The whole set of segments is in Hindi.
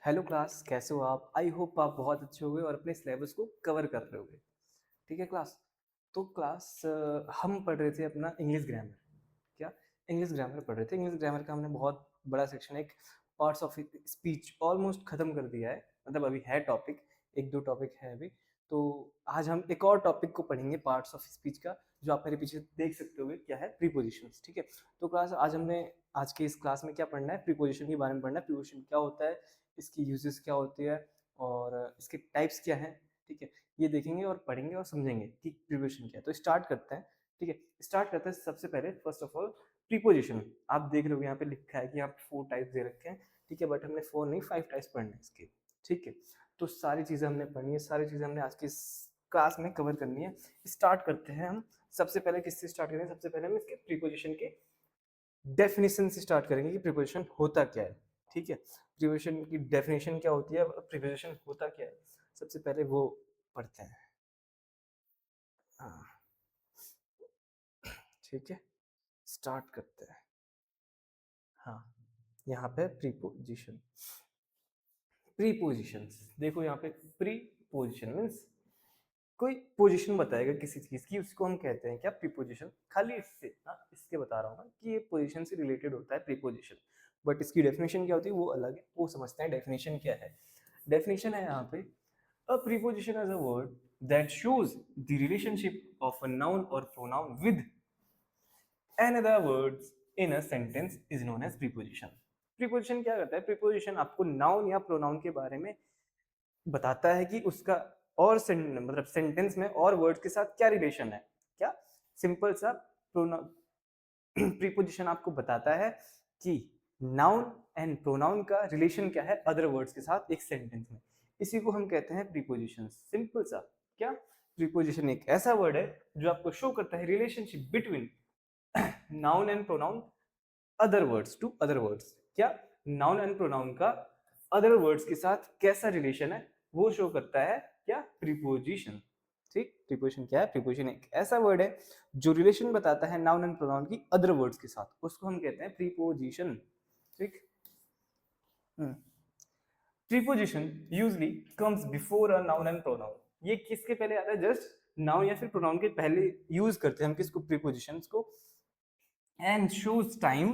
हेलो क्लास, कैसे हो आप? आई होप आप बहुत अच्छे होंगे और अपने सिलेबस को कवर कर रहे होंगे। ठीक है क्लास। तो क्लास हम पढ़ रहे थे अपना इंग्लिश ग्रामर। क्या? इंग्लिश ग्रामर पढ़ रहे थे। इंग्लिश ग्रामर का हमने बहुत बड़ा सेक्शन, एक पार्ट्स ऑफ स्पीच ऑलमोस्ट खत्म कर दिया है। मतलब अभी है टॉपिक, एक दो टॉपिक है अभी। तो आज हम एक और टॉपिक को पढ़ेंगे, पार्ट्स ऑफ स्पीच का, जो आप मेरे पीछे देख सकते होगे क्या है, प्रीपोजिशंस। ठीक है। तो क्लास आज हमने, आज के इस क्लास में क्या पढ़ना है, प्रीपोजिशन के बारे में पढ़ना है। प्रीपोजिशन क्या होता है, इसकी यूजेस क्या होती है और इसके टाइप्स क्या हैं। ठीक है, ये देखेंगे और पढ़ेंगे और समझेंगे कि प्रीपोजिशन क्या है। तो स्टार्ट करते हैं। ठीक है, स्टार्ट करते हैं। सबसे पहले फर्स्ट ऑफ ऑल प्रीपोजिशन। आप देख रहे हो यहाँ पे लिखा है कि यहाँ पे 4 टाइप्स दे रखे हैं। ठीक है, बट हमने 4 नहीं 5 टाइप्स पढ़ने हैं इसके। ठीक है, तो सारी चीजें हमने पढ़नी है, सारी चीजें हमने आज की क्लास में कवर करनी है। स्टार्ट करते हैं हम। सबसे पहले किससे स्टार्ट करेंगे? सबसे पहले हम इसके प्रीपोजिशन के डेफिनेशन से स्टार्ट करेंगे कि प्रीपोजिशन होता क्या है। ठीक है, प्रीपोजिशन की डेफिनेशन क्या होती है, प्रीपोजिशन होता क्या है, सबसे पहले वो पढ़ते हैं। हाँ, ठीक है, स्टार्ट करते हैं। हाँ, यहाँ पे प्रीपोजिशन। प्रीपोजिशंस देखो यहाँ पे, प्रीपोजिशन मीन्स कोई पोजीशन बताएगा किसी चीज की, उसको हम कहते हैं क्या, प्रीपोजिशन। खाली इससे इसके बता रहा हूँ मैं कि ये पोजीशन से रिलेटेड होता है प्रीपोजिशन। बट इसकी डेफिनेशन क्या होती है वो अलग है, वो समझते हैं डेफिनेशन क्या है। डेफिनेशन है यहाँ पे, a preposition is a word that shows the relationship of a noun और pronoun with another words in a sentence is known as preposition. Preposition क्या करता है? प्रीपोजिशन आपको नाउन या प्रोनाउन के बारे में बताता है कि उसका और मतलब सेंटेंस में और वर्ड्स के साथ क्या रिलेशन है। क्या? सिंपल सा प्रीपोजिशन आपको बताता है कि नाउन एंड प्रोनाउन का रिलेशन क्या है अदर वर्ड्स के साथ एक सेंटेंस में। इसी को हम कहते हैं प्रीपोजिशन। सिंपल सा। क्या? प्रीपोजिशन एक ऐसा वर्ड है जो आपको शो करता है relationship between noun and pronoun other words to other words. क्या? नाउन एंड प्रोनाउन का अदर वर्ड्स के साथ कैसा रिलेशन है वो शो करता है क्या, प्रीपोजिशन। ठीक, प्रीपोजिशन क्या है? प्रीपोजिशन एक ऐसा वर्ड है जो रिलेशन बताता है नाउन एंड प्रोनाउन की अदर वर्ड्स के साथ, उसको हम कहते हैं प्रीपोजिशन। ठीक। Preposition usually comes before a noun and pronoun. ये किसके पहले आता है? जस्ट नाउन या फिर प्रोनाउन के पहले यूज करते हैं हम किसको, प्रीपोजिशंस को। And shows time,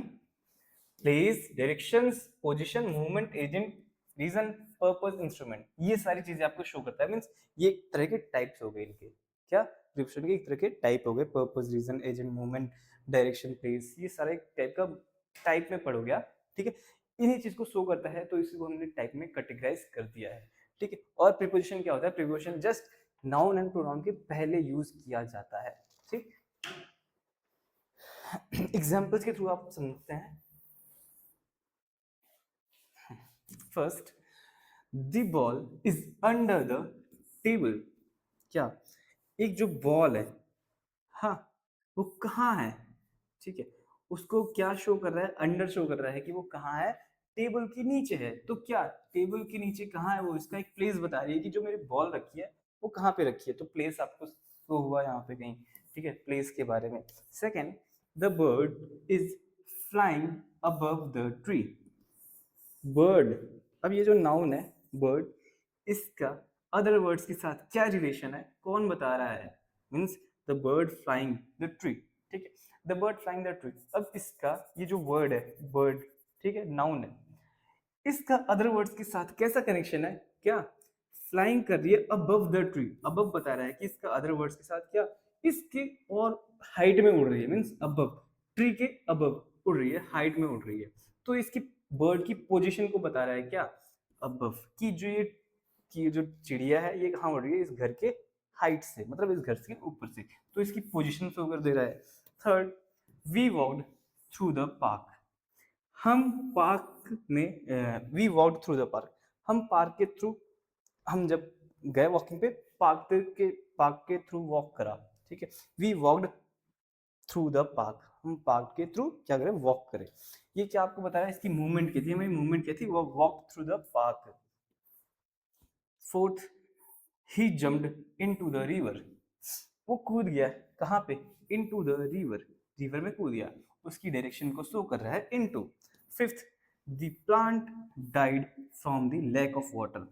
place, directions, position, movement, agent, reason, purpose, instrument, ये सारी चीजें आपको शो करता है। मींस ये एक तरह के टाइप्स हो गए इनके। क्या? प्रिपोजिशन के एक तरह के टाइप हो गए, purpose, reason, agent, movement, direction, place, ये सारे टाइप का टाइप में पढ़ोगे आप। ठीक है, इन्हीं चीज को शो करता है, तो इसी को हमने टाइप में कैटेगराइज कर दिया है। ठीक है, और प्रिपोजिशन क्या होता है? Preposition just noun and pronoun के पहले यूज किया जाता है। ठीक, एग्जाम्पल्स के थ्रू आप समझते हैं। First, the ball is under the table. क्या? एक जो बॉल है, हाँ, वो कहाँ है? ठीक है, उसको क्या शो कर रहा है? अंडर शो कर रहा है कि वो कहाँ है, टेबल के नीचे है। तो क्या टेबल के नीचे कहाँ है? वो इसका एक प्लेस बता रही है कि जो मेरी बॉल रखी है वो कहाँ पे रखी है। तो प्लेस आपको शो हुआ यहाँ पे कहीं। ठीक है, प्लेस के बारे में। Second, the bird is flying above the tree. Bird, अब ये जो नाउन है बर्ड, इसका अदर वर्ड्स के साथ क्या रिलेशन है, कौन बता रहा है? Means the bird flying the tree. ठीक है, the bird flying the tree. अब इसका ये जो वर्ड है बर्ड, ठीक है, नाउन है, इसका अदर वर्ड्स के साथ कैसा कनेक्शन है? क्या? फ्लाइंग कर रही है अबव द ट्री। अबव बता रहा है कि इसका अदर वर्ड्स के साथ क्या, इसके और हाइट में उड़ रही है। मीन्स अबव, ट्री के अबव उड़ रही है, हाइट में उड़ रही है। तो इसकी बर्ड की पोजीशन को बता रहा है क्या, अबव, की जो चिड़िया है ये कहाँ उड़ रही है, इस घर के हाइट से, मतलब इस घर के ऊपर से। तो इसकी पोजीशन शो कर दे रहा है। Third, we walked through the park. हम पार्क में, we walk through the park, हम पार्क के थ्रू, हम जब गए वॉकिंग पे, पार्क के थ्रू वॉक करा। ठीक है, we walked through the park, हम पार्क के थ्रू क्या करें, वॉक करें। ये क्या आपको बताया? इसकी मूवमेंट क्या थी, हमारी मूवमेंट क्या थी, वो walk through the park. Fourth, he jumped into the river. वो कूद गया कहाँ पे, इनटू द रिवर, रिवर में कूद गया, उसकी डायरेक्शन को शो कर रहा है into. Fifth, the plant died from the lack of water.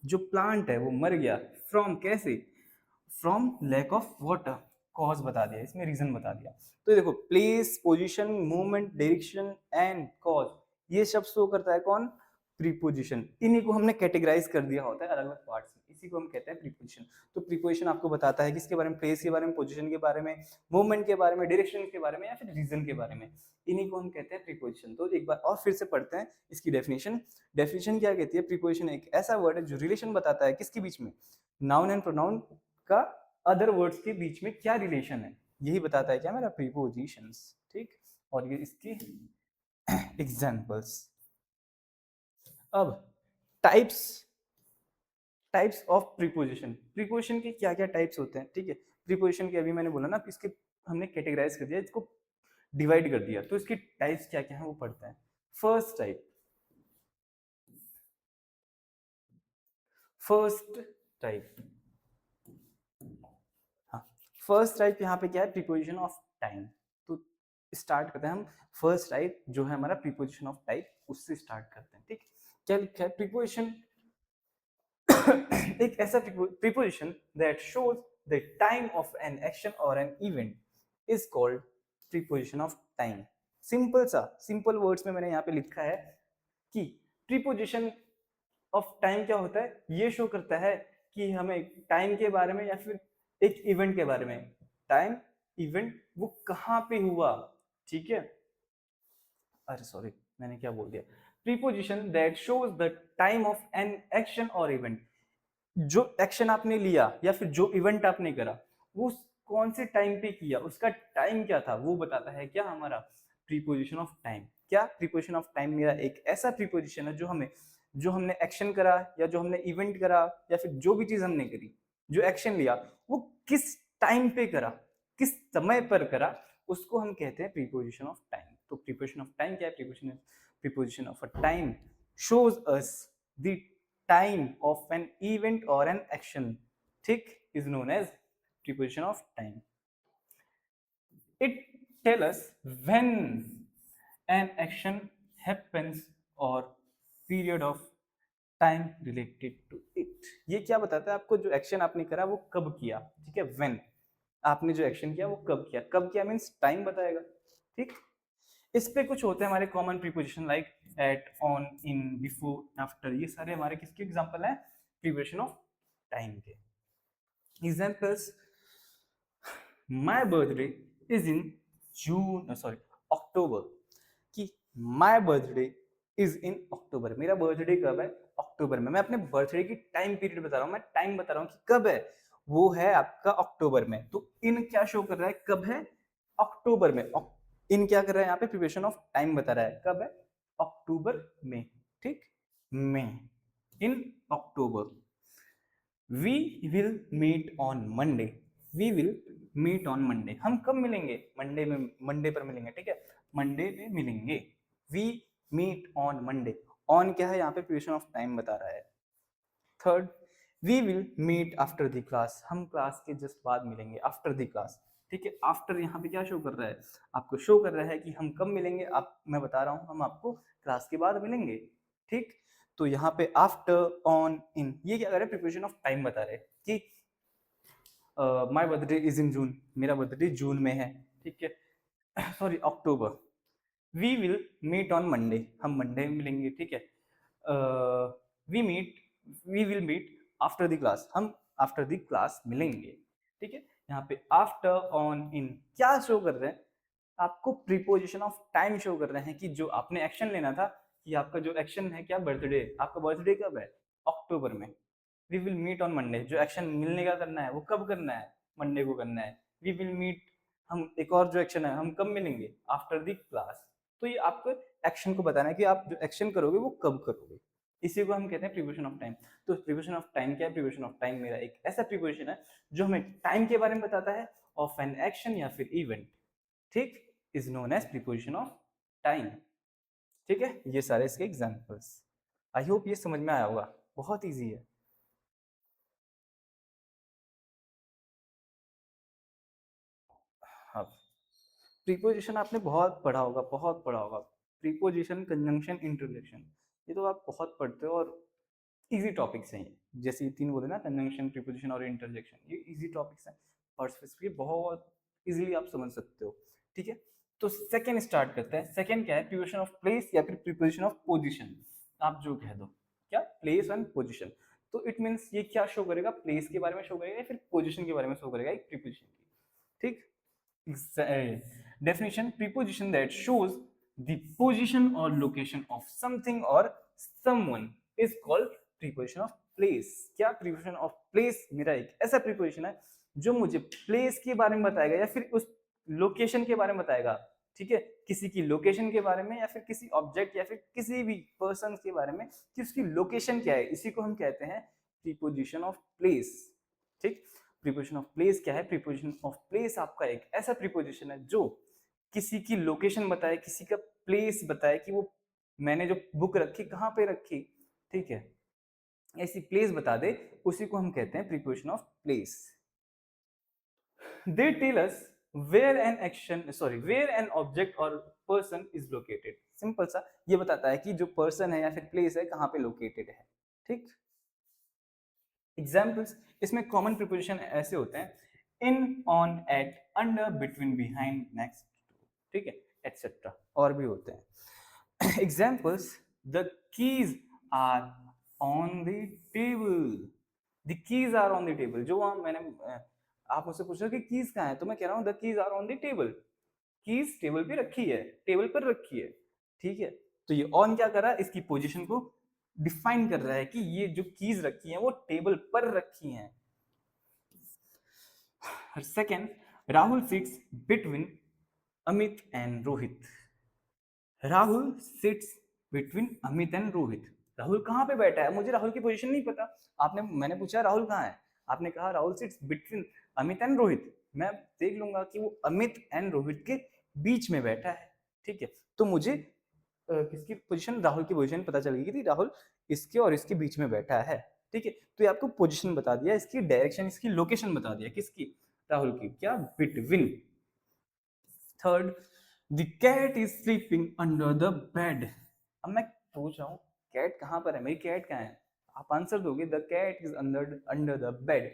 जो प्लांट है वो मर गया, फ्रॉम कैसे, from lack of water. Cause बता दिया, इसमें रीजन बता दिया। तो देखो place, position, movement, direction and cause, ये सब शो करता है कौन, प्रीपोजिशन। इन्हीं को हमने कैटेगराइज कर दिया होता है अलग अलग पार्ट्स में, इसी को हम कहते हैं प्रीपोजिशन। तो प्रीपोजिशन आपको बताता है किसके बारे में, प्लेस के बारे में, पोजीशन के बारे में, मूवमेंट के बारे में, डायरेक्शन के बारे में, या फिर रीजन के बारे में। इन्हीं को हम कहते हैं प्रीपोजिशन। तो एक बार और फिर से पढ़ते हैं इसकी डेफिनेशन। डेफिनेशन क्या कहती है, प्रीपोजिशन एक ऐसा वर्ड है जो रिलेशन बताता है किसके बीच में, नाउन एंड प्रोनाउन का अदर वर्ड्स के बीच में क्या रिलेशन है, यही बताता है क्या मेरा प्रीपोजिशंस। ठीक, और ये इसकी एग्जांपल्स। अब types, types of preposition. Preposition के क्या क्या टाइप्स होते हैं, ठीक है। प्रीपोजिशन के अभी मैंने बोला ना, इसके हमने कैटेगराइज कर दिया, इसको डिवाइड कर दिया, तो इसके टाइप्स क्या क्या है वो पढ़ते हैं। फर्स्ट टाइप, फर्स्ट टाइप, हाँ, फर्स्ट टाइप यहाँ पे क्या है, प्रीपोजिशन ऑफ टाइम। तो स्टार्ट करते हैं हम। फर्स्ट टाइप जो है हमारा प्रीपोजिशन ऑफ टाइप, उससे स्टार्ट करते हैं। ठीक, क्या लिखा है, प्रीपोजिशन एक ऐसा preposition that shows the time of an action और an event is called preposition of time. Simple सा, सिंपल वर्ड्स में मैंने यहाँ पे लिखा है कि प्रीपोजिशन ऑफ टाइम क्या होता है, ये शो करता है कि हमें टाइम के बारे में या फिर एक इवेंट के बारे में, टाइम, इवेंट, वो कहाँ पे हुआ। ठीक है, अरे सॉरी, मैंने क्या बोल दिया, preposition that shows the time of an action और इवेंट। जो एक्शन आपने लिया या फिर जो इवेंट आपने करा, वो कौन से टाइम पे किया, उसका टाइम क्या था, वो बताता है क्या हमारा प्रीपोजिशन ऑफ टाइम। क्या, प्रीपोजिशन ऑफ टाइम मेरा एक ऐसा प्रीपोजिशन है जो हमें, जो हमने एक्शन करा या जो हमने इवेंट करा या फिर जो भी चीज हमने करी, जो एक्शन लिया, वो किस टाइम पे करा, किस समय पर करा, उसको हम कहते हैं प्रीपोजिशन ऑफ टाइम। तो प्रीपोजिशन ऑफ टाइम क्या है, preposition of a time shows us the time of an event or an action, ठीक, is known as preposition of time. It tell us when an action happens or period of time related to it. ये क्या बताता है आपको, जो एक्शन आपने करा वो कब किया, ठीक है, when आपने जो एक्शन किया वो कब किया, कब किया मीन्स टाइम बताएगा। ठीक, इस पे कुछ होते हैं हमारे common preposition like at, on, in, before, after, ये सारे हमारे किसके एग्जांपल हैं, प्रीपोजिशन ऑफ टाइम के। Examples, my birthday is in June, sorry, October, कि my birthday is in October, मेरा बर्थडे कब है, अक्टूबर में। मैं अपने बर्थडे की टाइम पीरियड बता रहा हूँ, मैं टाइम बता रहा हूँ कि कब है, वो है आपका अक्टूबर में। तो इन क्या शो कर रहा है, कब है, अक्टूबर में। इन क्या कर रहा है यहाँ पे, प्रिपरेशन ऑफ टाइम बता रहा है, कब है, अक्टूबर में। ठीक, में, in October. We will meet on Monday, we will meet on Monday, हम कब मिलेंगे, मंडे में, मंडे पर मिलेंगे, ठीक है, मंडे में मिलेंगे। We meet on Monday, on क्या है यहाँ पे, प्रिपरेशन ऑफ टाइम बता रहा है। Third, we will meet after the class, हम क्लास के जस्ट बाद मिलेंगे, आफ्टर द क्लास। ठीक है, आफ्टर यहाँ पे क्या शो कर रहा है, आपको शो कर रहा है कि हम कब मिलेंगे, आप, मैं बता रहा हूँ हम आपको क्लास के बाद मिलेंगे। ठीक, तो यहाँ पे आफ्टर, ऑन, इन, ये क्या कर रहे हैं, प्रिपरेशन ऑफ टाइम बता रहे हैं कि my birthday is in June, मेरा बर्थडे जून में है, ठीक है, sorry October. We will meet on Monday, हम मंडे में मिलेंगे, ठीक है। We meet, we will meet after the class, हम आफ्टर द क्लास मिलेंगे। ठीक है, यहाँ पे आफ्टर, ऑन, इन क्या शो कर रहे हैं, आपको प्रीपोजिशन ऑफ टाइम शो कर रहे हैं कि जो आपने एक्शन लेना था, कि आपका जो एक्शन है क्या, बर्थडे, आपका बर्थडे कब है, अक्टूबर में। We will meet on Monday, जो एक्शन मिलने का करना है वो कब करना है, मंडे को करना है। वी विल मीट, हम एक और जो एक्शन है हम कब मिलेंगे, आफ्टर द क्लास। तो ये आपको एक्शन को बताना है कि आप जो एक्शन करोगे वो कब करोगे, इसी को हम कहते हैं प्रीपोजिशन ऑफ टाइम। तो प्रीपोजिशन ऑफ टाइम क्या है, प्रीपोजिशन ऑफ टाइम मेरा एक ऐसा प्रीपोजिशन है जो हमें टाइम के बारे में बताता है, ऑफ एन एक्शन या फिर इवेंट, ठीक, is known as preposition of time. ठीक है, ये सारे इसके एग्जांपल्स। आई होप ये समझ में आया होगा, बहुत इजी है। हाँ, प्रीपोजिशन आपने बहुत पढ़ा होगा, बहुत पढ़ा होगा। प्रीपोजिशन, कंजंक्शन, इंटरजेक्शन, ये तो आप बहुत पढ़ते हो और इजी टॉपिक्स हैं ये। जैसे ये तीन बोले ना, कंजंक्शन, प्रीपोजिशन और इंटरजेक्शन, ये इजी टॉपिक्स हैं और ये बहुत इजीली आप समझ सकते हो। ठीक है, तो सेकंड स्टार्ट करते हैं। सेकंड क्या है? प्रीपोजिशन ऑफ प्लेस या फिर प्रीपोजिशन ऑफ पोजीशन, आप जो कह दो। क्या? Place and position. तो इट मींस ये क्या शो करेगा? प्लेस के बारे में शो करेगा या फिर पोजीशन के बारे में शो करेगा एक प्रीपोजिशन की। ठीक, definition: preposition that shows the position or location of something or someone is called preposition of place. क्या? preposition of place मेरा एक ऐसा preposition है जो मुझे place के बारे में बताएगा या फिर उस लोकेशन के बारे में बताएगा। ठीक है, किसी की लोकेशन के बारे में या फिर किसी ऑब्जेक्ट या फिर किसी भी पर्सन के बारे में कि उसकी लोकेशन क्या है, इसी को हम कहते हैं प्रीपोजिशन ऑफ प्लेस। ठीक, प्रीपोजिशन ऑफ प्लेस क्या है? प्रीपोजिशन ऑफ प्लेस आपका एक ऐसा प्रीपोजिशन है जो किसी की लोकेशन बताए, किसी का प्लेस बताए कि वो मैंने जो बुक रखी कहाँ पे रखी। ठीक है, ऐसी प्लेस बता दे, उसी को हम कहते हैं preposition of place. They tell us where an object or person is located. Simple सा ये बताता है कि जो पर्सन है या फिर प्लेस है कहाँ पे लोकेटेड है। ठीक, एग्जाम्पल्स इसमें कॉमन प्रीपोजिशन ऐसे होते हैं: in, on, at, under, between, behind, next, ठीक है, एटसेट्रा, और भी होते हैं। Examples: the keys are on the table. The keys are on the table. जो मैंने आप मुझसे पूछ रहे हो कि कीज कहाँ है, तो मैं कह रहा हूँ the keys are on the table. Keys table पे रखी है, टेबल पर रखी है। ठीक है, तो ये ऑन क्या कर रहा है? इसकी पोजीशन को डिफाइन कर रहा है कि ये जो कीज रखी हैं वो टेबल पर रखी हैं। Second, Rahul sits between Amit and Rohit. Rahul sits between Amit and Rohit. Rahul कहाँ पे बैठा है? मुझे राहुल की पोजीशन नहीं पता। मैंने पूछा राहुल कहाँ है, आपने कहा Rahul sits between Amit and Rohit. मैं देख लूंगा कि वो अमित एंड रोहित के बीच में बैठा है। ठीक है, तो मुझे किसकी पोजीशन? राहुल की पोजीशन पता चल गई थी, राहुल इसके और इसके बीच में बैठा है। ठीक है, तो ये आपको पोजीशन बता दिया, इसकी डायरेक्शन, इसकी लोकेशन बता दिया। किसकी? राहुल की। क्या? Between. Third, the cat is sleeping under the bed. अब मैं पूछ रहा हूँ कैट कहाँ पर है? मेरी कैट कहाँ है? आप आंसर दोगे the cat is under the bed.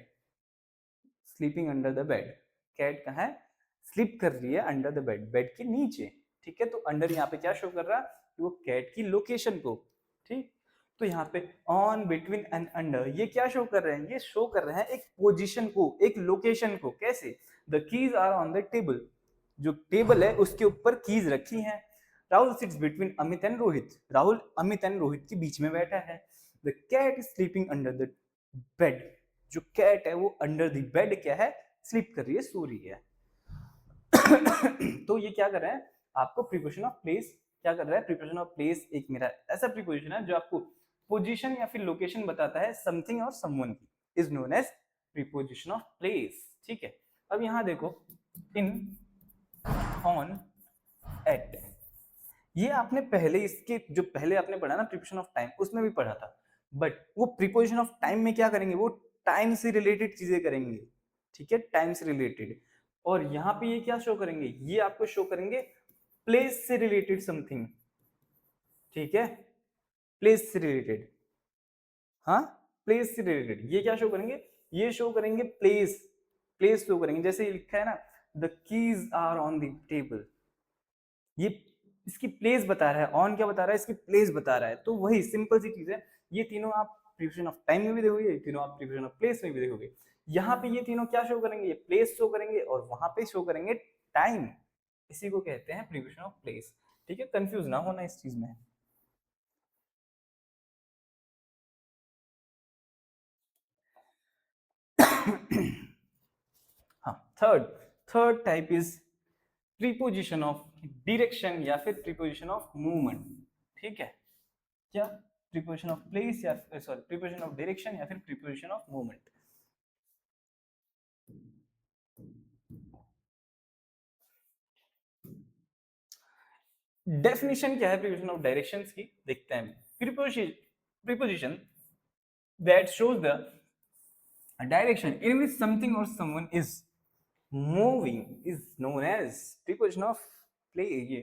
Sleeping under the bed. Cat कहाँ है? स्लीप कर रही है अंडर द बेड, बेड के नीचे। ठीक है, तो अंडर यहाँ पे क्या शो कर रहा है? वो कैट की लोकेशन को। ठीक, तो यहाँ पे ऑन, बिटवीन एंड अंडर ये क्या शो कर रहे हैं? ये शो कर रहे हैं एक पोजीशन को, एक लोकेशन को। कैसे? The keys are on the table. जो टेबल है उसके ऊपर कीज रखी हैं। Rahul sits between Amit and Rohit. Rahul Amit and Rohit के बीच में बैठा है। The cat is sleeping under the bed. जो कैट है वो अंडर द बेड क्या है? स्लीप कर रही है, सो रही है। तो ये क्या कर रहा है? आपको प्रीपोजिशन ऑफ प्लेस क्या कर रहा है? प्रीपोजिशन ऑफ प्लेस एक मेरा ऐसा प्रीपोजिशन है जो आपको पोजीशन या फिर लोकेशन बताता है समथिंग और समवन की, is known as preposition of place. ठीक है, अब यहां देखो, इन, ऑन, एट, ये आपने पहले इसके जो पहले आपने पढ़ा ना प्रीपोजिशन ऑफ टाइम, उसमें भी पढ़ा था। बट वो प्रीपोजिशन ऑफ टाइम में क्या करेंगे? वो टाइम से रिलेटेड चीजें करेंगे। ठीक है, टाइम से रिलेटेड। और यहाँ पे ये क्या शो करेंगे? ये आपको शो करेंगे प्लेस से रिलेटेड समथिंग। ठीक है, प्लेस से रिलेटेड। हाँ, प्लेस से रिलेटेड ये क्या शो करेंगे? ये शो करेंगे प्लेस। प्लेस शो करेंगे, जैसे लिखा है ना the keys are on the table. ये इसकी प्लेस बता रहा है। ऑन क्या बता रहा है? इसकी प्लेस बता रहा है। तो वही सिंपल सी चीज है। ये तीनों आप प्रीपोजिशन ऑफ टाइम में भी देखोगे, तीनों आप प्रीपोजिशन ऑफ प्लेस में भी देखोगे। यहाँ पे ये तीनों क्या शो करेंगे? ये प्लेस शो करेंगे और वहां पे शो करेंगे टाइम। इसी को कहते हैं प्रीपोजिशन ऑफ प्लेस। ठीक है, कंफ्यूज ना होना इस चीज में। हाँ, third type is preposition of direction या फिर प्रीपोजिशन ऑफ मूवमेंट। ठीक है, क्या? प्रीपोजिशन ऑफ प्लेस या सॉरी प्रीपोजिशन ऑफ डायरेक्शन या फिर प्रीपोजिशन ऑफ मूवमेंट। डेफिनेशन क्या है प्रीपोजिशन ऑफ डायरेक्शंस की? देखते हैं। Preposition that shows the direction in which something और someone is moving is known as preposition of play ये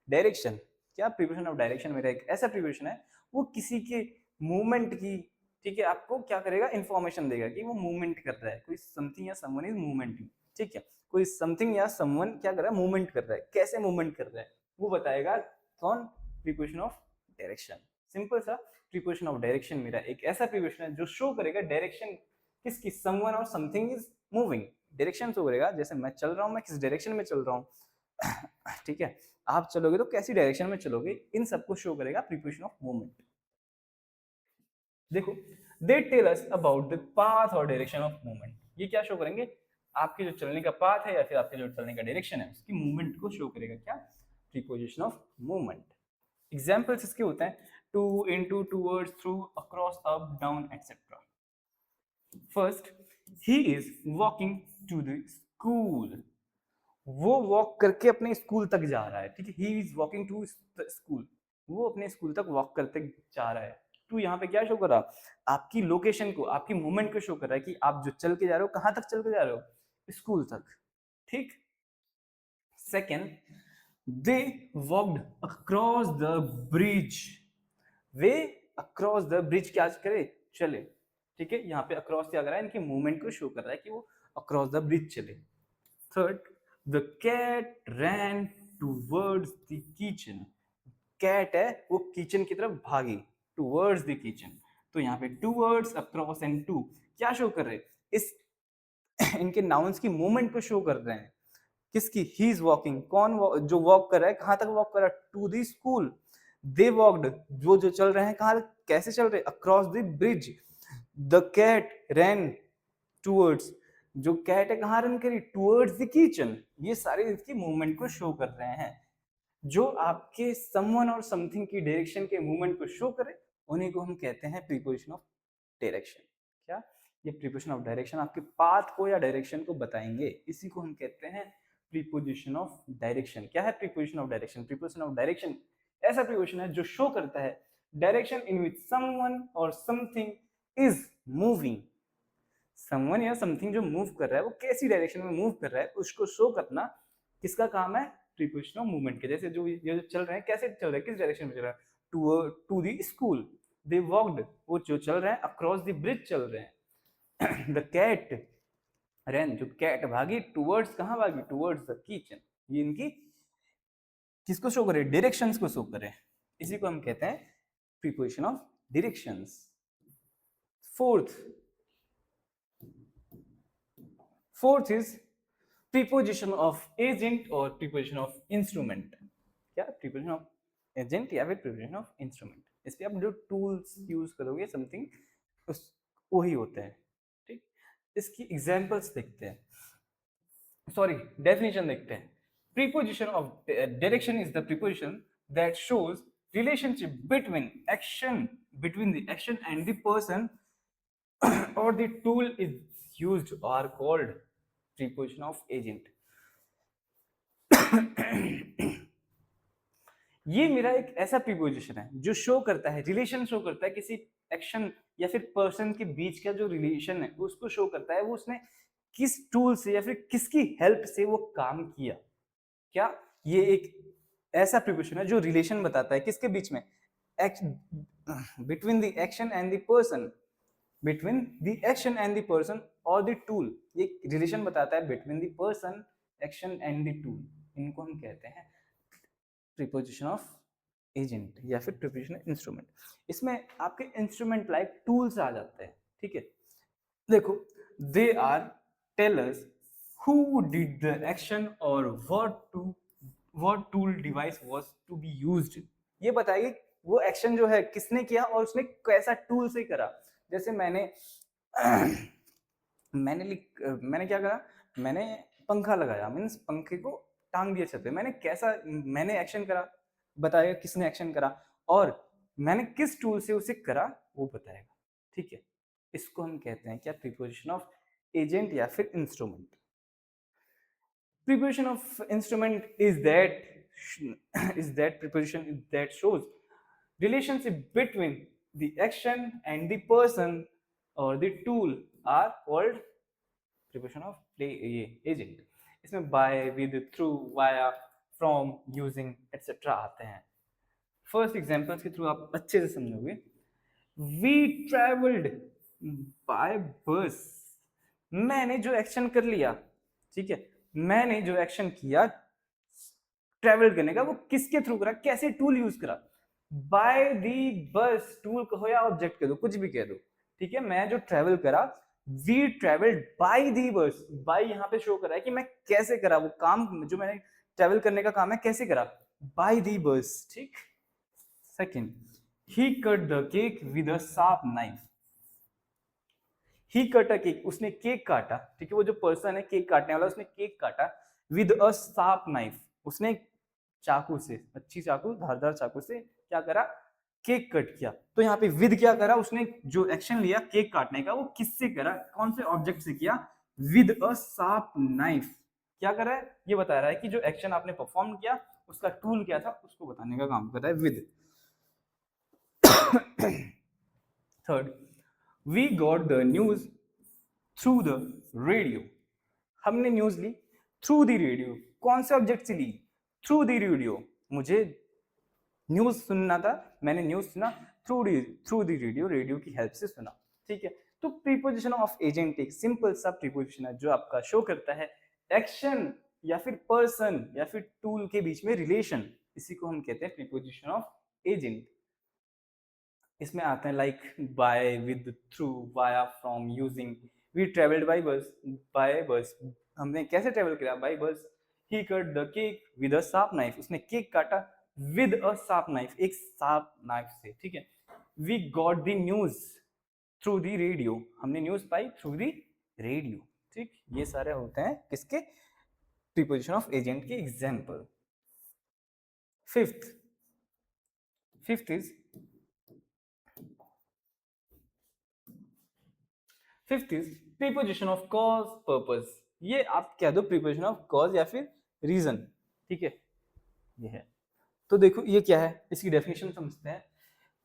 डायरेक्शन। क्या प्रीपोजिशन ऑफ डायरेक्शन मेरा एक ऐसा प्रीपोजिशन है वो किसी के मूवमेंट की, ठीक है, आपको क्या करेगा, इंफॉर्मेशन देगा कि वो मूवमेंट कर रहा है, कोई समथिंग या समवन इज मूवमेंटिंग, ठीक है, कोई समथिंग या समवन क्या कर रहा है, मूवमेंट कर रहा है, कैसे मूवमेंट कर रहा है वो बताएगा कौन, प्रीपोजिशन ऑफ डायरेक्शन। सिंपल सा प्रीपोजिशन ऑफ डायरेक्शन मेरा एक ऐसा प्रीपोजिशन है जो शो करेगा डायरेक्शन किसकी, समवन और something is moving, direction show करेगा, जैसे मैं चल रहा हूँ मैं किस डायरेक्शन में चल रहा हूँ ठीक है, आप चलोगे तो कैसी डायरेक्शन में चलोगे, इन सबको शो करेगा प्रीपोजिशन ऑफ मूवमेंट। देखो, they tell us about the path और डायरेक्शन ऑफ मूवमेंट, ये क्या शो करेंगे, आपके जो चलने का पाथ है या फिर आपके जो चलने का डायरेक्शन है उसकी मूवमेंट को शो करेगा, क्या, प्रीपोजिशन ऑफ मूवमेंट। एग्जांपल्स इसके होते हैं to, into, towards, through, across, up, down, etcetera. First, he is walking to the school, वो वॉक करके अपने स्कूल तक जा रहा है, ठीक है, he is walking to school, वो अपने स्कूल तक वॉक करते जा रहा है। टू यहाँ पे क्या शो कर रहा, आपकी लोकेशन को, आपकी मूवमेंट को शो कर रहा है कि आप जो चल के जा रहे हो कहां तक चल के जा रहे हो, स्कूल तक, ठीक। Second, they walked across the bridge, way across the bridge क्या करे, चले, ठीक है, यहाँ पे अक्रॉस क्या कर रहा है, इनकी मूवमेंट को शो कर रहा है कि वो अक्रॉस द ब्रिज चले। Third, the cat ran towards the kitchen, cat है वो किचन की तरफ भागी, टूवर्ड्स द किचन, तो यहाँ पे टूवर्ड्स, अक्रॉस एंड टू क्या शो कर रहे हैं, इस इनके नाउन्स की मूवमेंट को शो कर रहे हैं, किसकी, ही इज वॉकिंग, कौन जो वॉक कर रहा है, कहां तक वॉक कर रहा है, to the school. They walked, जो जो चल रहे हैं कहां, कैसे चल रहे, across the bridge. The cat ran towards, जो कैट है कहां रन करी, टूवर्ड्स द किचन। ये सारे इसकी मूवमेंट को शो कर रहे हैं, जो आपके समवन और समथिंग की डायरेक्शन के मूवमेंट को शो करे उन्हीं को हम कहते हैं प्रीपोजिशन ऑफ डायरेक्शन। क्या, ये प्रीपोजिशन ऑफ डायरेक्शन आपके पाथ को या डायरेक्शन को बताएंगे, इसी को हम कहते हैं प्रीपोजिशन ऑफ डायरेक्शन। क्या है preposition of direction, preposition of direction ऐसा प्रीपोजिशन है जो शो करता है डायरेक्शन इन विच समवन और समथिंग इज मूविंग, समवन या समथिंग जो मूव कर रहा है वो कैसी डायरेक्शन में मूव कर रहा है उसको शो करना किसका काम है, प्रीपोजिशन ऑफ मूवमेंट के। जैसे जो ये जो चल रहे हैं कैसे चल रहे हैं, किस डायरेक्शन में चल रहा है, to the school. They walked, वो जो चल रहे हैं अक्रॉस द ब्रिज चल रहे हैं। द कैट रैन, जो कैट भागी, टूवर्ड्स कहां भागी, टूवर्ड्स द किचन। ये इनकी किसको शो करे, डायरेक्शंस को शो करे, इसी को हम कहते हैं preposition of directions. Fourth is preposition of agent और प्रीपोजिशन ऑफ इंस्ट्रूमेंट। क्या, प्रीपोजिशन ऑफ एजेंट या फिर प्रीपोजिशन ऑफ इंस्ट्रूमेंट, इस पे आप जो टूल्स यूज करोगे समथिंग उस वही होते हैं, ठीक। इसकी एग्जांपल्स देखते हैं, सॉरी डेफिनेशन देखते हैं। Preposition of direction is the preposition that shows relationship between the action and the person or the tool is used are called preposition of agent। ये मेरा एक ऐसा प्रीपोजिशन है जो शो करता है, रिलेशन शो करता है किसी एक्शन या फिर पर्सन के बीच का जो रिलेशन है उसको शो करता है, वो उसने किस टूल से या फिर किसकी हेल्प से वो काम किया। क्या, ये एक ऐसा प्रीपोजिशन है जो रिलेशन बताता है किसके बीच में, between the action and the person, between the action and the person और द टूल, ये रिलेशन बताता है between the person, action and the tool, इनको हम कहते हैं प्रीपोजिशन ऑफ एजेंट या फिर प्रीपोजिशन इंस्ट्रूमेंट। इसमें आपके इंस्ट्रूमेंट लाइक टूल्स आ जाते हैं, ठीक है। देखो, they are tailors who did the action और what tool device was to be used, ये बताइए वो एक्शन जो है किसने किया और उसने कैसा टूल से करा। जैसे मैंने क्या करा, मैंने पंखा लगाया, मीन्स पंखे को टांग दिया छत पे, मैंने एक्शन करा, बताएगा किसने एक्शन करा, और मैंने किस टूल से उसे करा वो बताएगा, ठीक है। इसको हम कहते हैं क्या, प्रीपोजिशन ऑफ एजेंट या फिर instrument. Preposition of instrument is that preposition that shows relationship between the action and the person or the tool are called preposition of agent। इसमें by, with, through, via, from, using, etc. आते हैं। फर्स्ट एग्जाम्पल्स के थ्रू आप अच्छे से समझोगे। वी ट्रेवल्ड बाय बस, मैंने जो एक्शन कर लिया, ठीक है, मैंने जो एक्शन किया ट्रेवल करने का, वो किसके थ्रू करा, कैसे टूल यूज करा, बाय दी बस, टूल कहो या ऑब्जेक्ट कह दो, कुछ भी कह दो, ठीक है। मैं जो ट्रेवल करा, वी ट्रेवल्ड बाय दी बस, बाय यहाँ पे शो करा है कि मैं कैसे करा, वो काम जो मैंने ट्रेवल करने का काम है कैसे करा, बाय दी बस, ठीक। Second, he cut the cake with a sharp knife, he cut a cake, उसने केक काटा, ठीक है, वो जो पर्सन है केक काटने वाला, उसने केक काटा विद अ शार्प नाइफ, उसने चाकू से, अच्छी चाकू, धारदार चाकू से क्या करा, केक कट किया। तो यहाँ पे विद क्या करा, उसने जो एक्शन लिया केक काटने का, वो किससे करा, कौन से ऑब्जेक्ट से किया, विद अ शार्प नाइफ। क्या कर रहा है, ये बता रहा है कि जो एक्शन आपने परफॉर्म किया उसका टूल क्या था, उसको बताने का काम कर रहा है with. Third, we got the news through the radio, हमने न्यूज ली थ्रू द रेडियो, कौन से ऑब्जेक्ट से ली, थ्रू द रेडियो, मुझे न्यूज सुनना था, मैंने न्यूज सुना थ्रू दी रेडियो, रेडियो की हेल्प से सुना, ठीक है। तो प्रीपोजिशन ऑफ एजेंट एक सिंपल सा प्रीपोजिशन है जो आपका शो करता है एक्शन या फिर पर्सन या फिर टूल के बीच में रिलेशन, इसी को हम कहते हैं प्रीपोजिशन ऑफ एजेंट। इसमें आते हैं like by, with, through, via, from, using. We travelled by bus, हमने कैसे ट्रेवल किया, by bus. He cut the cake with a sharp knife, उसने केक काटा विद अ शार्प नाइफ, एक शार्प नाइफ से, ठीक है। We got the news through the radio, हमने न्यूज पाई थ्रू द रेडियो, ठीक। ये सारे होते हैं किसके, प्रीपोजिशन ऑफ एजेंट के example. Fifth, fifth is fifth is preposition of cause purpose, ये आप कह दो प्रीपोजिशन ऑफ कॉज या फिर रीजन, ठीक है, ये है। तो देखो ये क्या है, इसकी डेफिनेशन समझते हैं।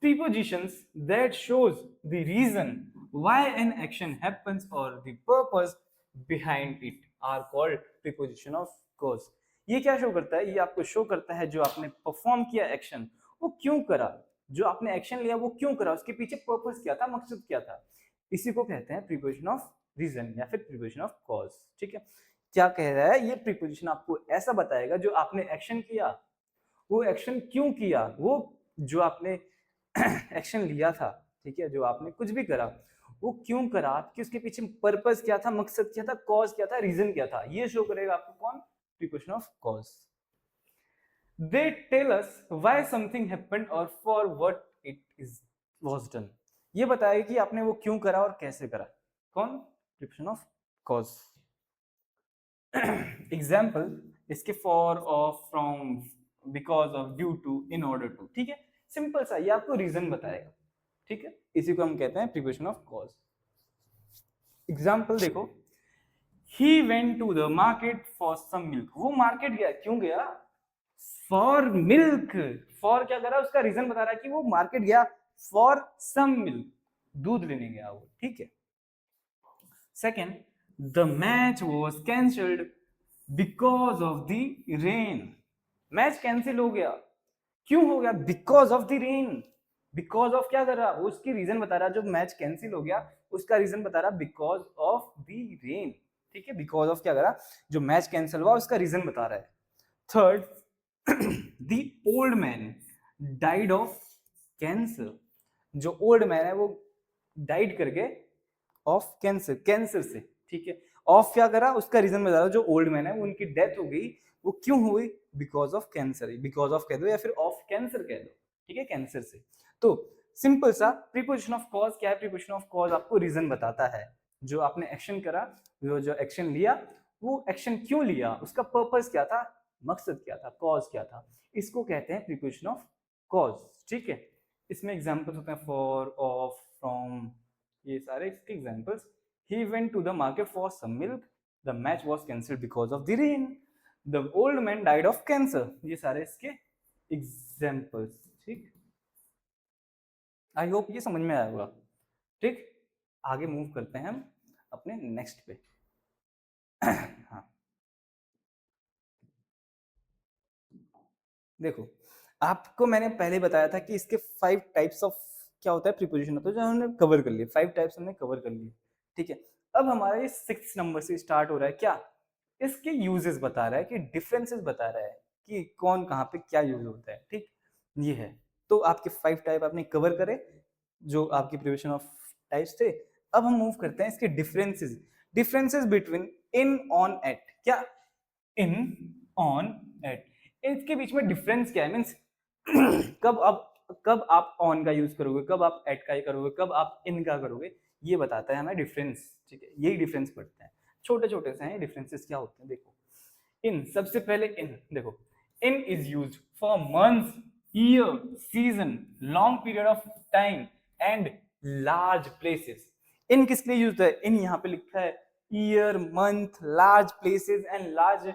Prepositions that shows the reason why an action happens or the purpose behind it are called preposition of cause। ये क्या शो करता है, ये आपको शो करता है जो आपने परफॉर्म किया एक्शन, वो क्यों करा, जो आपने एक्शन लिया वो क्यों करा, उसके पीछे पर्पस क्या था, मकसद क्या था, इसी को कहते हैं प्रीपोजिशन ऑफ रीजन या फिर प्रीपोजिशन ऑफ कॉज, ठीक है। क्या कह रहा है, ये प्रीपोजिशन आपको ऐसा बताएगा जो आपने एक्शन किया वो एक्शन क्यों किया, वो जो आपने एक्शन लिया था, ठीक है, जो आपने कुछ भी करा वो क्यों करा, कि उसके पीछे पर्पस क्या था, मकसद क्या था, कॉज क्या था, रीजन क्या था, ये शो करेगा आपको कौन, preposition of cause. They tell us why something happened और for what it is was done, ये बताएगा कि आपने वो क्यों करा और कैसे करा, कौन, प्रीपोजिशन ऑफ कॉज। एग्जाम्पल इसके for, of, from, because of, due to, in order to, ठीक है, सिंपल सा, ये आपको रीजन बताएगा, ठीक है, इसी को हम कहते हैं प्रीपोजिशन ऑफ कॉज। एग्जाम्पल देखो, he went to the market for some milk, वो मार्केट गया, क्यों गया, फॉर मिल्क, फॉर क्या करा, उसका रीजन बता रहा है कि वो मार्केट गया फॉर सम मिल्क, दूध लेने गया वो, ठीक है। Second, the match was cancelled because of the rain, match cancel हो गया, क्यों हो गया, because of the rain, because of क्या कर रहा, वो उसकी रीजन बता रहा, जो मैच कैंसिल हो गया उसका रीजन बता रहा बिकॉज ऑफ द रेन, ठीक है, बिकॉज ऑफ क्या करा, जो मैच कैंसिल हुआ उसका रीजन बता रहा है। Third, the old man died of cancer, जो ओल्ड मैन है वो डाइड करके ऑफ कैंसर, कैंसर से, ठीक है, ऑफ क्या करा, उसका रीजन बता रहा, जो ओल्ड मैन है उनकी डेथ हो गई, वो क्यों हुई, because of cancer, because of कह दो या फिर ऑफ कैंसर कह दो, ठीक है, कैंसर से। तो सिंपल सा प्रीपोजिशन ऑफ कॉज क्या है, प्रीपोजिशन ऑफ कॉज आपको रीजन बताता है, जो आपने एक्शन करा, जो एक्शन लिया, वो एक्शन क्यों लिया, उसका पर्पस क्या था, मकसद क्या था, कॉज क्या था, इसको कहते हैं प्रीपोजिशन ऑफ कॉज, ठीक है। इसमें एग्जांपल्स होते हैं फॉर, ऑफ, फ्रॉम, ये सारे इसके examples. He went to the market for some milk, the match was cancelled because of the rain, the old man died of cancer, ये सारे इसके एग्जांपल्स, ठीक। आई होप ये समझ में आया होगा, ठीक। आगे मूव करते हैं हम अपने नेक्स्ट पे। हाँ, देखो आपको मैंने पहले बताया था कि इसके 5 टाइप्स ऑफ क्या होता है प्रीपोजिशन होता है, जो हमने कवर कर लिए, 5 टाइप्स हमने कवर कर लिए, ठीक है। अब हमारा ये 6 नंबर से स्टार्ट हो रहा है, क्या इसके यूजेस बता रहा है, कि डिफरेंसेस बता रहा है कि कौन कहाँ पे क्या यूज होता है, ठीक। ये है, तो आपके 5 टाइप आपने कवर करे, जो आपकी प्रीपोजिशन ऑफ टाइप्स थे। अब हम मूव करते हैं इसके differences, differences between in, on, at. क्या इन, ऑन, एट, इसके बीच में डिफरेंस क्या है, मीन्स कब आप ऑन का यूज करोगे, कब आप एट का करोगे, कब आप इन का करोगे, ये बताता है हमें डिफरेंस, ठीक है। यही डिफरेंस पड़ते हैं, छोटे छोटे से हैं डिफरेंसेस। क्या होते हैं देखो, इन, सबसे पहले इन देखो, in is used for month, year, season, long period of time and large places. In किस लिए यूज है, इन यहाँ पे लिखा है year, month, large places and large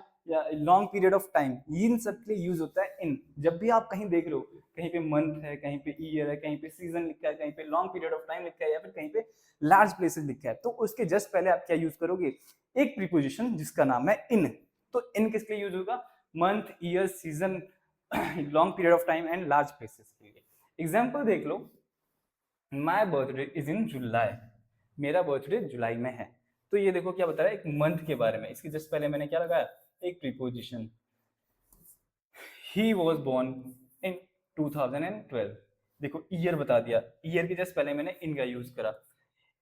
long period of time, इन सब के लिए यूज होता है इन। जब भी आप कहीं देख लो, कहीं पे मंथ है, कहीं पे ईयर है, कहीं पे सीजन लिखा है, कहीं पे लॉन्ग पीरियड ऑफ टाइम लिखा है, या फिर कहीं पे लार्ज प्लेसेस लिखा है, तो उसके जस्ट पहले आप क्या यूज करोगे, एक प्रीपोजिशन जिसका नाम है इन। तो इन किसके लिए यूज होगा, month, year, season, long period of time and large places के लिए। एग्जाम्पल देख लो, माई बर्थडे इज इन जुलाई, मेरा बर्थडे जुलाई में है। तो ये देखो क्या बता रहा है, एक मंथ के बारे में, इसके जस्ट पहले मैंने क्या लगाया, एक प्रीपोजिशन, ही वॉज बोर्न इन 2012। देखो ईयर बता दिया, ईयर के जस्ट पहले मैंने इन का यूज करा।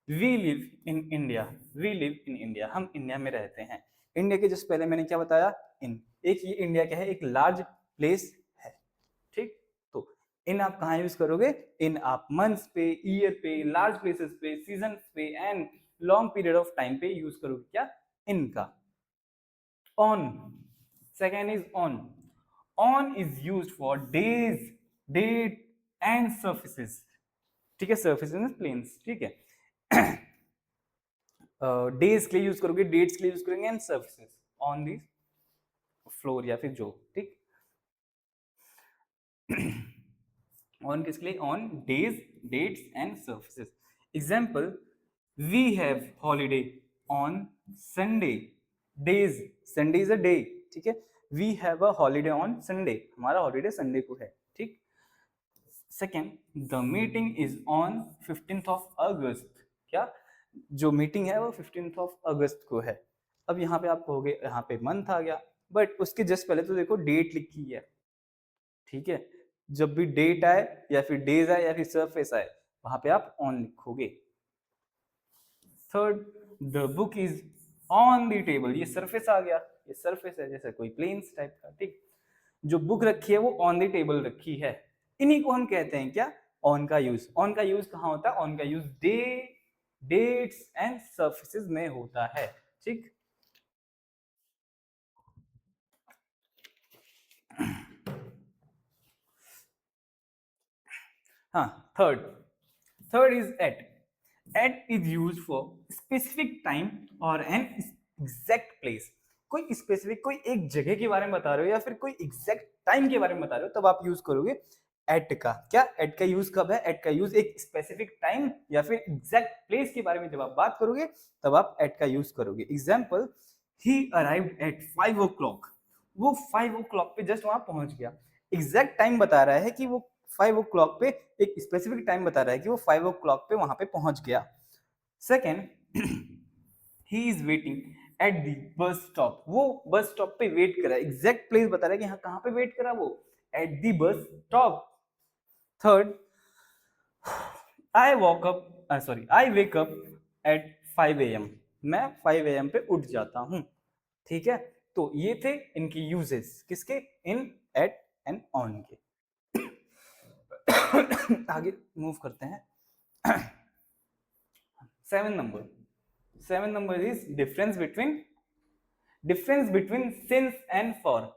We live in India, we live in India, हम इंडिया में रहते हैं। इंडिया के जस्ट पहले मैंने क्या बताया, इन। एक ये इंडिया क्या है, एक लार्ज प्लेस है, ठीक। तो इन आप कहाँ यूज करोगे, इन आप मंथ्स पे, ईयर पे, लार्ज प्लेसेस पे, सीजन पे and long period of time पे यूज करोगे, क्या इनका। On, second is on, on is use for days, date and surfaces, ठीक है, सर्फेसिस मींस प्लेन्स, ठीक है। डेज के लिए यूज करोगे, डेट्स के लिए यूज करेंगे and surfaces on the floor या फिर जो, ठीक। ऑन किसके लिए, on days, dates and surfaces. Example, we have holiday on Sunday, days, Sunday is a day, ठीक है। We have a holiday on Sunday, हमारा हॉलीडे संडे को है, ठीक। Second, the meeting is on 15th of August, क्या जो मीटिंग है वो 15th ऑफ अगस्त को है। अब यहाँ पे आप कहोगे यहाँ पे मंथ आ गया, बट उसके जस्ट पहले तो देखो डेट लिखी है, ठीक है। जब भी डेट आए या फिर डेज आए या फिर सरफेस आए, वहां पे आप ऑन लिखोगे। Third, the book is on the table, ये सरफेस आ गया, ये सरफेस है जैसे कोई प्लेन्स टाइप का, ठीक। जो बुक रखी है वो ऑन द टेबल रखी है, इन्हीं को हम कहते हैं क्या, ऑन का यूज। ऑन का यूज कहाँ होता है, ऑन का use day, dates and surfaces में होता है, ठीक। हाँ, third, third is at, at is use for specific time और एन एग्जैक्ट प्लेस। कोई स्पेसिफिक, कोई एक जगह के बारे में बता रहे हो या फिर कोई एग्जैक्ट टाइम के बारे में बता रहे हो, तब आप यूज करोगे एट का। क्या एट का यूज कब है, एट का यूज एक स्पेसिफिक टाइम या फिर एग्जैक्ट प्लेस के बारे में जब आप बात करोगे तब आप एट का यूज करोगे। Example, he arrived at 5 o'clock, वो 5 o'clock पे जस्ट वहां पहुंच गया। एग्जैक्ट टाइम बता रहा है कि वो 5 o'clock पे, एक स्पेसिफिक टाइम बता रहा है कि वो 5 o'clock पे वहां पे पहुंच गया। Second, he is waiting at the bus stop, वो बस स्टॉप पे वेट करा, एग्जैक्ट प्लेस बता रहा है कि हाँ कहाँ पे वेट करा वो, at the bus stop. Third, I walk up, sorry I wake up at 5 AM, मैं 5 AM पे उठ जाता हूं, ठीक है। तो ये थे इनके यूजेस, किसके, इन, एट एंड ऑन के। आगे मूव करते हैं। 7 number is difference between since and for.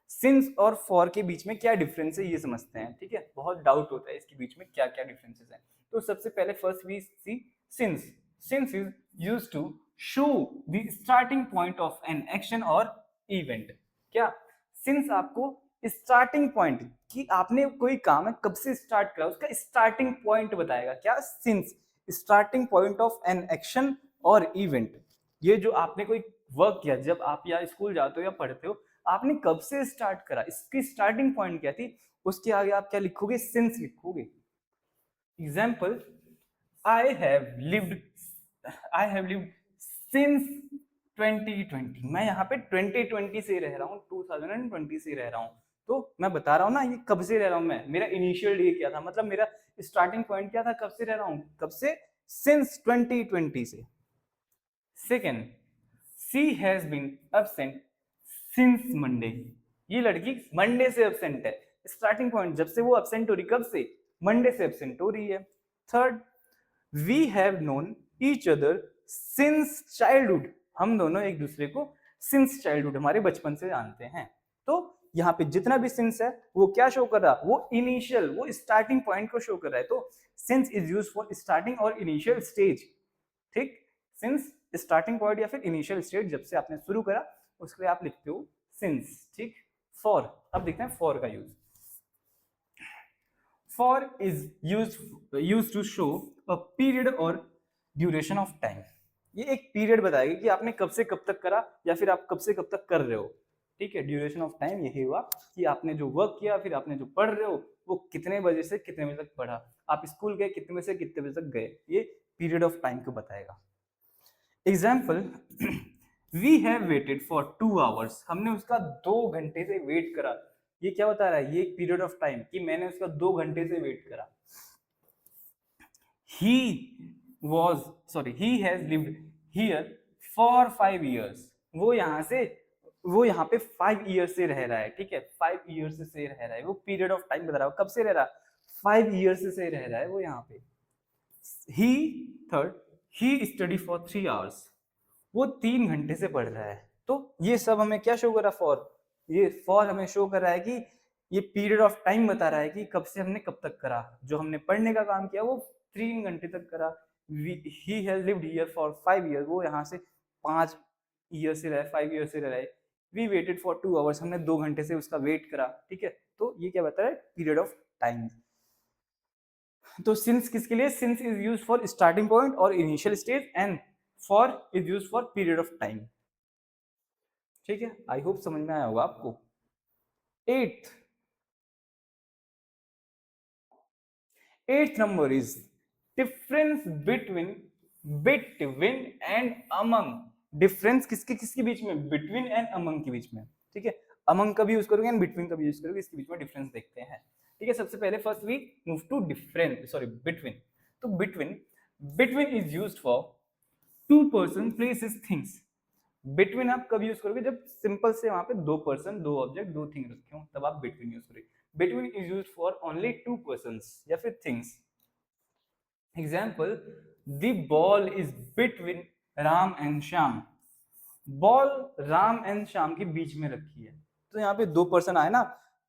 Since और फॉर के बीच में क्या डिफरेंस है ये समझते हैं, ठीक है। बहुत डाउट होता है इसके बीच में क्या क्या डिफरेंसेस हैं। तो सबसे पहले first we see since. Since is used to show the starting point of an action और इवेंट। क्या सिंस आपको स्टार्टिंग पॉइंट, कि आपने कोई काम है कब से स्टार्ट करा, उसका स्टार्टिंग पॉइंट बताएगा। क्या since starting point of an action और इवेंट, ये जो आपने कोई वर्क किया, जब आप या स्कूल जाते हो या पढ़ते हो, आपने कब से स्टार्ट करा, इसकी स्टार्टिंग पॉइंट क्या थी, उसके आगे आप क्या लिखोगे, सिंस लिखोगे। Example, I have lived I have lived since 2020। मैं यहाँ पे 2020 से रह रहा हूँ, 2020 से रह रहा हूँ। तो मैं बता रहा हूँ ना ये कब से रह रहा हूँ मैं, मेरा इनिशियल डे क्या था, मतलब मेरा स्टार्टिंग पॉइंट क्या था, कब से रह रहा हूँ, कब से, सिंस 2020 से। Second, she has been absent since Monday. ये लड़की मंडे से एब्सेंट है, स्टार्टिंग पॉइंट जब से वो एब्सेंट हो रही, कब से, मंडे से एब्सेंट हो रही है। Third, we have known each other since childhood. हम दोनों एक दूसरे को सिंस चाइल्डहुड, हमारे बचपन से जानते हैं। तो यहाँ पे जितना भी सिंस है वो क्या शो कर रहा है, वो इनिशियल, वो स्टार्टिंग पॉइंट को शो कर रहा है। तो since is use for starting और इनिशियल स्टेज। ठीक, सिंस स्टार्टिंग पॉइंट या फिर इनिशियल स्टेज, जब से आपने शुरू करा उसके लिए आप लिखते हो सिंस। ठीक, फॉर, अब देखते हैं फॉर का यूज। For is use to show a period और ड्यूरेशन ऑफ टाइम। ये एक पीरियड बताएगी कि आपने कब से कब तक करा या फिर आप कब से कब तक कर रहे हो। ठीक है, ड्यूरेशन ऑफ टाइम यही हुआ कि आपने जो वर्क किया, फिर आपने जो पढ़ रहे हो वो कितने बजे से कितने बजे तक पढ़ा, आप स्कूल गए कितने बजे से कितने बजे तक गए, ये पीरियड ऑफ टाइम को बताएगा। Example, we have waited for 2 hours. हमने उसका 2 घंटे से वेट करा। ये क्या बता रहा है, ये एक पीरियड ऑफ टाइम कि मैंने उसका 2 घंटे से वेट करा। he has lived here for 5 years। वो यहाँ पे 5 ईयर से रह रहा है। ठीक है, 5 ईयर से रह रहा है, वो पीरियड ऑफ टाइम बता रहा है, कब से रह रहा है, 5 ईयर से रह रहा है वो यहाँ पे। He third, he study for 3 hours. वो 3 घंटे से पढ़ रहा है। तो ये सब हमें क्या शो कर रहा है, फॉर, ये फॉर हमें शो कर रहा है कि ये पीरियड ऑफ टाइम बता रहा है कि कब से हमने कब तक करा, जो हमने पढ़ने का काम किया वो 3 घंटे तक करा। He has lived here for 5 year, वो यहाँ से 5 ईयर से रहा है, 5 ईयर से रहा है। वी वेटेड फॉर 2 आवर्स, हमने 2 घंटे से उसका वेट करा। ठीक है, तो ये क्या बता रहा है, पीरियड ऑफ टाइम। तो सिंस किसके लिए, since is use for starting point और initial stage, and for is use for period of time. ठीक है, आई होप समझ में आया होगा आपको। Eighth number is difference between and among. Difference किसके किसके बीच में, बिटवीन एंड अमंग के बीच में। ठीक है, अमंग का भी यूज करोगे एंड बिटवीन का भी यूज करोगे, इसके बीच में डिफरेंस देखते हैं। ठीक है, सबसे पहले first we move to difference, sorry between. तो between is used for 2 person places things. Between आप कब यूज करोगे, जब सिंपल से वहां पे 2 पर्सन, 2 ऑब्जेक्ट, 2 थिंग रखे हो, तब आप बिटवीन यूज करोगे। Between is used for only 2 persons या फिर things. Example, the ball is between Ram and Shyam. Ball Ram and Shyam के बीच में रखी है। तो यहाँ पे 2 पर्सन आए ना,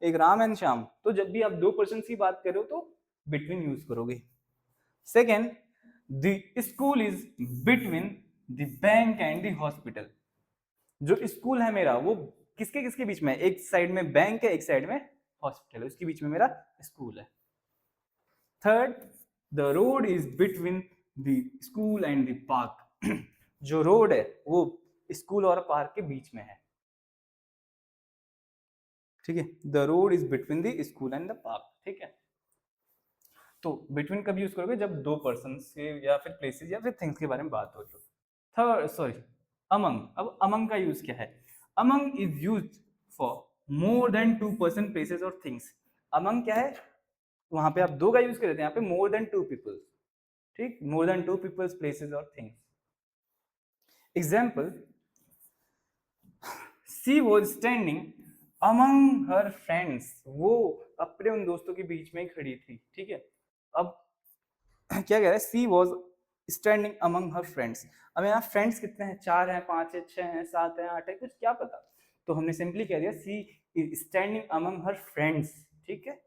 एक राम एंड श्याम, तो जब भी आप 2 पर्सन की बात करो तो बिटवीन यूज करोगे। Second, the school is between the bank and the hospital. जो स्कूल है मेरा वो किसके किसके बीच में, एक साइड में बैंक है, एक साइड में हॉस्पिटल है, उसके बीच में मेरा स्कूल है। Third, the road is between the school and the park. जो रोड है वो स्कूल और पार्क के बीच में है। ठीक है, the road is between the school and the park. ठीक है, तो बिटवीन कब यूज करोगे, जब 2 पर्सन से या फिर प्लेसेस या फिर थिंग्स के बारे में बात हो तो। Third, sorry, among. अब अमंग का यूज क्या है, among is use for more than 2 person places और थिंग्स। अमंग क्या है, वहां पे आप 2 का यूज कर रहे थे, यहाँ पे मोर देन 2 पीपल। ठीक, मोर देन 2 पीपल्स प्लेसेस और things. Example, she was standing among her friends. वो अपने उन दोस्तों के बीच में खड़ी थी। ठीक है, अब क्या कह रहा है, she was standing among her friends. अब यहाँ फ्रेंड्स कितने हैं, 4 हैं, 5 है, 6 हैं, 7 है, 8 है, कुछ क्या पता। तो हमने सिंपली कह दिया she is standing among her friends. ठीक है,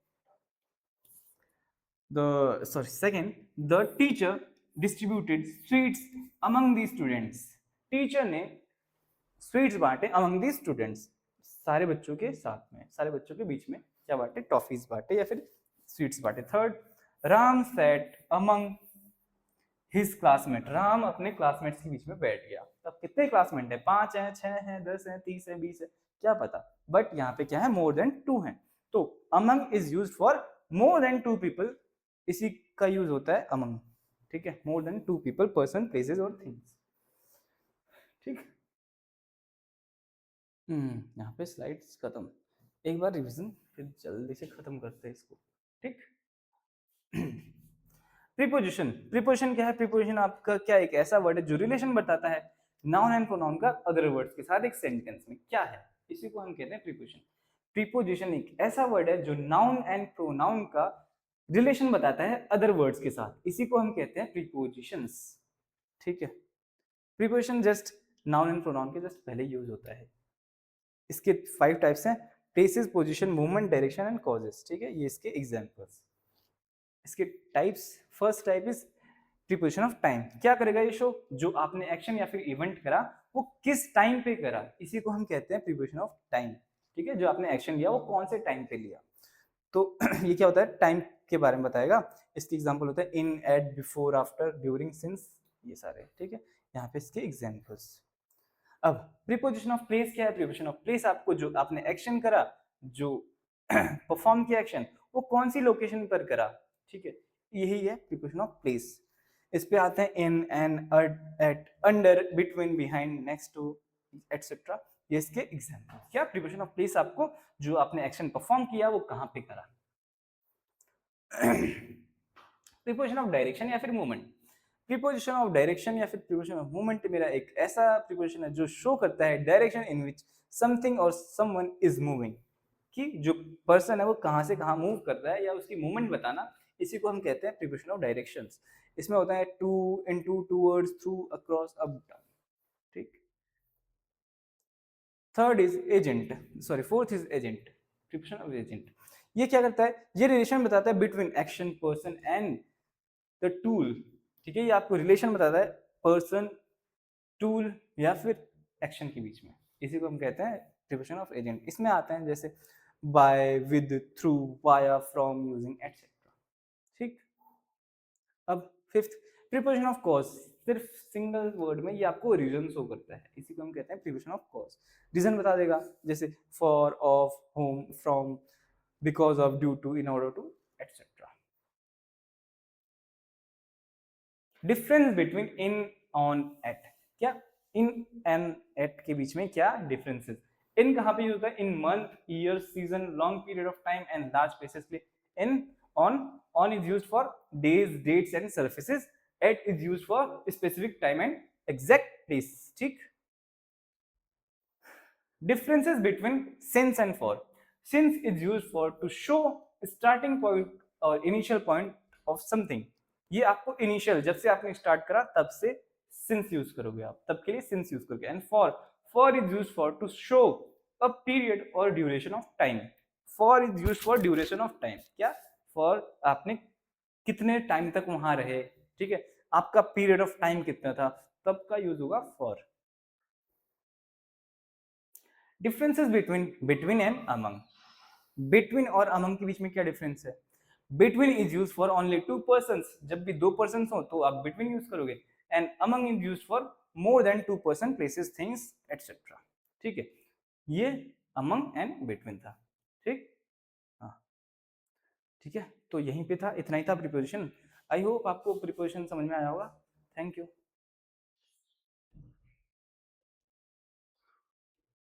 second, the teacher distributed sweets among the students. Teacher ने स्वीट्स बांटे अमंग द स्टूडेंट्स, सारे बच्चों के साथ में, सारे बच्चों के बीच में क्या बांटे, टॉफीज बांटे या फिर स्वीट्स बांटे। Third, Ram sat among his classmate. Ram अपने क्लासमेट्स के बीच में बैठ गया। तब कितने क्लासमेट है, 5 हैं, 6 हैं, 10 हैं, 30 हैं, 20 है, क्या पता। बट यहाँ पे क्या है, मोर देन 2 हैं। तो among is use for more than two people, इसी का यूज होता है among, ठीक है, more than two people, person, places और थिंग्स, ठीक। यहाँ पे स्लाइड्स खत्म, एक बार रिवीजन फिर जल्दी से खत्म करते हैं इसको, ठीक। प्रीपोजिशन, प्रीपोजिशन क्या है? प्रीपोजिशन आपका क्या एक ऐसा वर्ड है जो रिलेशन बताता है नाउन एंड प्रोनाउन का अदर वर्ड्स के साथ एक सेंटेंस में, क्या है? इसी को हम कहते हैं प्रीपोजिशन। प्रीपोजिशन एक ऐसा वर्ड है जो नाउन एंड प्रोनाउन का रिलेशन बताता है अदर वर्ड्स के साथ, इसी को हम कहते हैं प्रीपोजिशंस, ठीक है। Preposition just noun and pronoun के जस्ट पहले यूज होता है। इसके 5 टाइप्स हैं, places, position, movement, direction and causes, ठीक है, ये इसके एग्जांपल्स। इसके types, first type is preposition of time. क्या करेगा ये शो? जो आपने एक्शन या फिर इवेंट करा वो किस टाइम पे करा, इसी को हम कहते हैं प्रीपोजिशन ऑफ टाइम, ठीक है। जो आपने एक्शन लिया वो कौन से टाइम पे लिया, तो ये क्या होता है? टाइम के बारे में बताएगा। इसके एग्जांपल होता है in, at, before, after, during, since, ये सारे, ठीक है। यहाँ पे इसके एग्जांपल्स। अब प्रीपोजिशन ऑफ प्लेस क्या है? प्रीपोजिशन ऑफ प्लेस आपको जो आपने एक्शन करा, जो परफॉर्म किया एक्शन, वो कौन सी लोकेशन पर करा, ठीक है, यही है प्रीपोजिशन ऑफ प्लेस। इस पे आते हैं in, an, at, under, between, behind, next to, etcetera, ये इसके एग्जांपल। क्या प्रीपोजिशन ऑफ प्लेस आपको जो आपने एक्शन परफॉर्म किया वो कहां पे करा। प्रीपोजिशन ऑफ डायरेक्शन या फिर मूवमेंट। प्रीपोजिशन ऑफ डायरेक्शन या फिर प्रीपोजिशन ऑफ मूवमेंट मेरा एक ऐसा प्रीपोजिशन है जो शो करता है डायरेक्शन इन विच समथिंग और समवन इज मूविंग, कि जो पर्सन है वो कहां से कहां मूव कर रहा है या उसकी मूवमेंट बताना, इसी को हम कहते हैं प्रीपोजिशन ऑफ डायरेक्शंस। इसमें होता है to, into, towards, through, across, up, down, ठीक। Third is agent, sorry fourth is agent, preposition of agent. ये क्या करता है? ये रिलेशन बताता है between action, person and the tool, ठीक है। ये आपको रिलेशन बताता है पर्सन, टूल या फिर एक्शन के बीच में, इसी को हम कहते हैं प्रीपोजिशन ऑफ एजेंट। इसमें आते हैं जैसे by, with, through, via, from, using, etcetera, ठीक। अब फिफ्थ, प्रीपोजिशन ऑफ कॉज। सिर्फ सिंगल वर्ड में ये आपको रीजन शो करता है, इसी को हम कहते हैं प्रीपोजिशन ऑफ कॉज। रीजन बता देगा, जैसे for, of, home, from, because of, due to, in order to, etcetera. Difference between in, on, at. क्या इन एंड एट के बीच में क्या डिफरेंसेस? इन कहां पे यूज होता है? In month, year, season, long period of time and large places के लिए in. On is used for days, dates and surfaces. At is used for specific time and exact place, ठीक। Differences between since and for. Since is used for to show starting point or initial point of something. ये आपको इनिशियल, जब से आपने स्टार्ट करा तब से सिंस यूज करोगे आप, तब के लिए सिंस यूज करोगे। And for is use for to show a period और duration of time. For is use for duration of time. क्या? फॉर आपने कितने टाइम तक वहां रहे, ठीक है, आपका पीरियड ऑफ टाइम कितना था, तब का यूज होगा for. Differences between and among. Between और अमंग के बीच में क्या डिफरेंस है? Between is use for only two person, जब भी दो पर्सन हो तो आप बिटवीन यूज करोगे। And among is use for more than two person, places, things, etcetera, ठीक है। ये अमंग एंड बिटवीन था, ठीक। हाँ, ठीक है, तो यहीं पे था, इतना ही था प्रीपोजिशन। आई होप आपको प्रीपोजिशन समझ में आया होगा। Thank you.